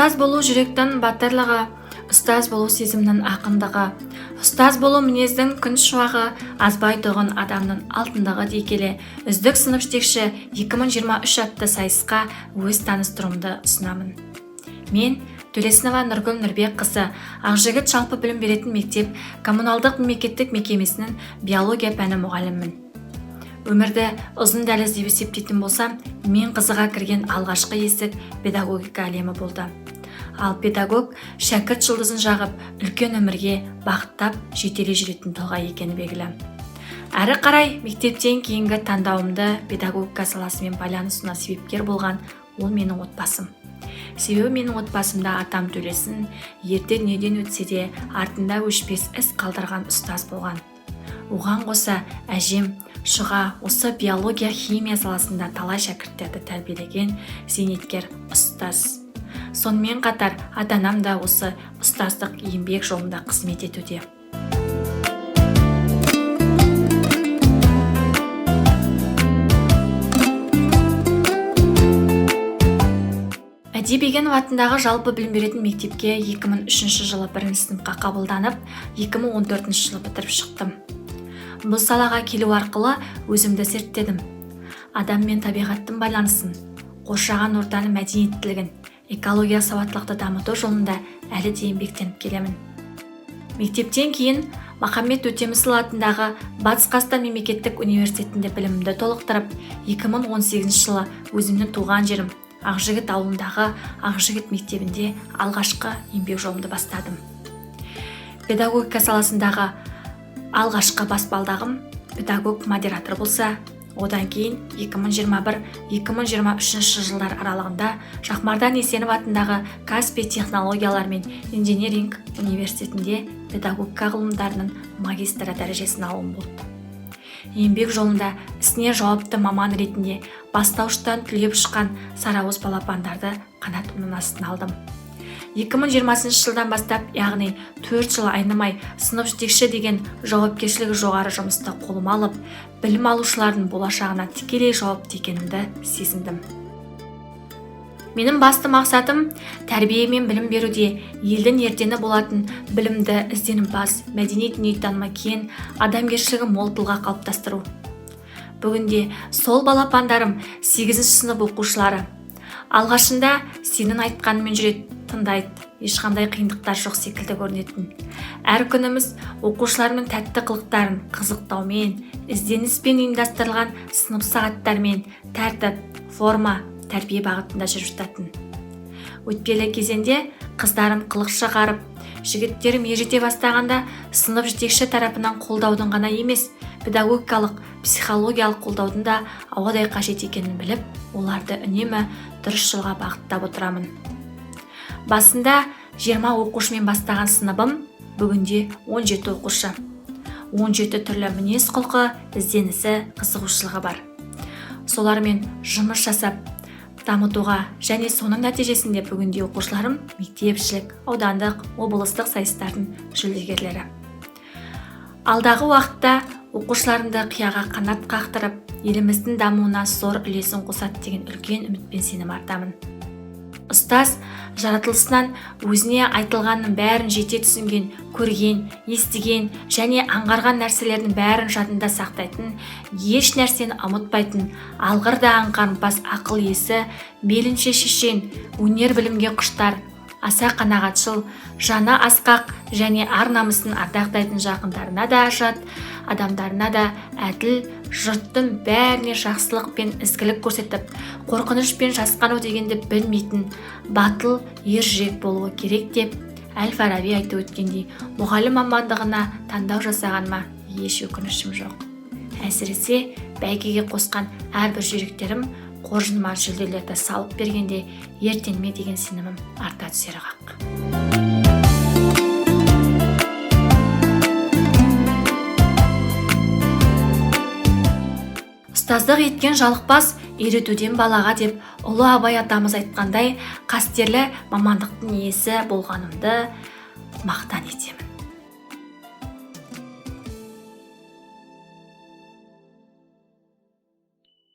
Ұстаз болу жүректің батырлығы, ұстаз болу сезімнің ақындығы, ұстаз болу мінездің күн шуағы, азбай тұғын адамның алтындығы дей келе, үздік сынып жетекші 2023 атты сайысқа өз таныстыруымды ұсынамын. Мен Төлесінова Нұргүл Нұрбек қызы, Ақжігіт жалпы білім беретін мектеп коммуналдық мемлекеттік мекемесінің биология пәні мұғалімімін. Өмірді ұзын дәліз деп есептейтін болсам, мен қызыға кірген алғашқы есік педагогика әлемі болды. Ал педагог шәкірт жұлдызын жағып, үлкен өмірге бақыттап жетелей жүретін тұлға екені белгілі. Әрі қарай мектептен кейінгі таңдауымды педагогика саласымен байланысуына себепкер болған ол менің отбасым. Себебі менің отбасымда атам Төлесін ерте дүниеден өтсе де артында өшпес із қалдырған ұстаз болған. Оған қоса әжем Шұға осы биология химия саласында талай шәкірттерді тәрбиелеген зейнеткер ұстаз. Сонымен қатар ата-анам да осы ұстаздық еңбек жолында қызмет етуде. Бегенов атындағы жалпы білім беретін мектепке 2003 жылы 1-ші сыныпқа қабылданып, 2014 жылы бітіріп шықтым. Бұл салаға келу арқылы өзімді зерттедім. Адам мен табиғаттың байланысын, қоршаған ортаның мәдениеттілігін, экология сауаттылықты дамыту жолында әлі де еңбектеніп келемін. Мектептен кейін Махамбет Өтемісұлы атындағы Батыс Қазақстан мемлекеттік университетінде білімімді толықтырып, 2018 жылы өзімнің туған жерім Ақжігіт ауылындағы Ақжігіт мектебінде алғашқы еңбек жолымды бастадым. Педагогика саласындағы алғашқы баспалдағым педагог модератор болса, одан кейін 2021-2023 жылдар аралығында Шахмардан Есенов атындағы Каспий технологиялар мен инженеринг университетінде педагогика ғылымдарының магистрі дәрежесін алуым болды. Еңбек жолында ісіне жауапты маман ретінде бастауыштан түлеп шыққан сарыауыз балапандарды қанат ұнның астына алдым. 2020 жылдан бастап, яғни 4 жыл айнымай сынып жетекші деген жауапкершілігі жоғары жұмысты қолыма алып, білім алушылардың болашағына тікелей жауапты екенімді сезіндім. Менің басты мақсатым тәрбие мен білім беруде елдің ертеңі болатын білімді, ізденімпаз, мәдени дүниетанымы кең, адамгершілігі мол тұлға қалыптастыру. Бүгінде сол балапандарым 8-ші сынып оқушылары. Алғашында сенің айтқанымен жүреді, тыңдайды, ешқандай қиындықтар жоқ секілді көрінетін. Әр күніміз оқушыларының тәтті қылықтарын қызықтаумен, ізденіспен ұйымдастырылған сынып сағаттармен тәртіп, форма, тәрбие бағытында жүріп жататын. Өтпелі кезеңде қыздарым қылық шығарып, жігіттерім ержете бастағанда сынып жетекші тарапынан қолдаудың ғана емес, педагогикалық, психологиялық қолдаудың да ауадай қажет екенін біліп, оларды үнемі дұрыс жолға бағыттап отырамын. Басында 20 оқушымен бастаған сыныбым бүгінде 17 оқушы. 17 түрлі мінез құлқы, ізденісі, қызығушылығы бар. Солармен жұмыс жасап, дамытуға және соның нәтижесінде бүгінде оқушыларым мектепшілік, аудандық, облыстық сайыстардың жүлдегерлері. Алдағы уақытта оқушыларымды қияға қанат қақтырып, еліміздің дамуына зор үлесін қосады деген үлкен үмітпен сенім артамын. Ұстаз жаратылысынан өзіне айтылғанның бәрін жете түсінген, көрген, естіген және аңғарған нәрселердің бәрін жадында сақтайтын, еш нәрсені ұмытпайтын, алғыр да аңғарымпаз ақыл иесі, мейлінше шешен, өнер білімге құштар, аса қанағатшыл, жаны асқақ және ар намысын ардақтайтын жақындарына да жат, адамдарына да әділ, жұрттың бәріне жақсылық пен ізгілік көрсетіп, қорқыныш пен жасқану дегенді білмейтін, батыл, ержүрек болуы керек деп Әл-Фараби айтып өткендей, мұғалім мамандығына таңдау жасағаныма еш өкінішім жоқ. Әсіресе бәйгеге қосқан әрбір жүректерім қоржыныма жүлделерді салып бергенде ертеңіме деген сенімім арта түсері хақ. Ұстаздық еткен жалықпас, үйретуден балаға деп ұлы Абай атамыз айтқандай, қастерлі мамандықтың иесі болғанымды мақтан етемін.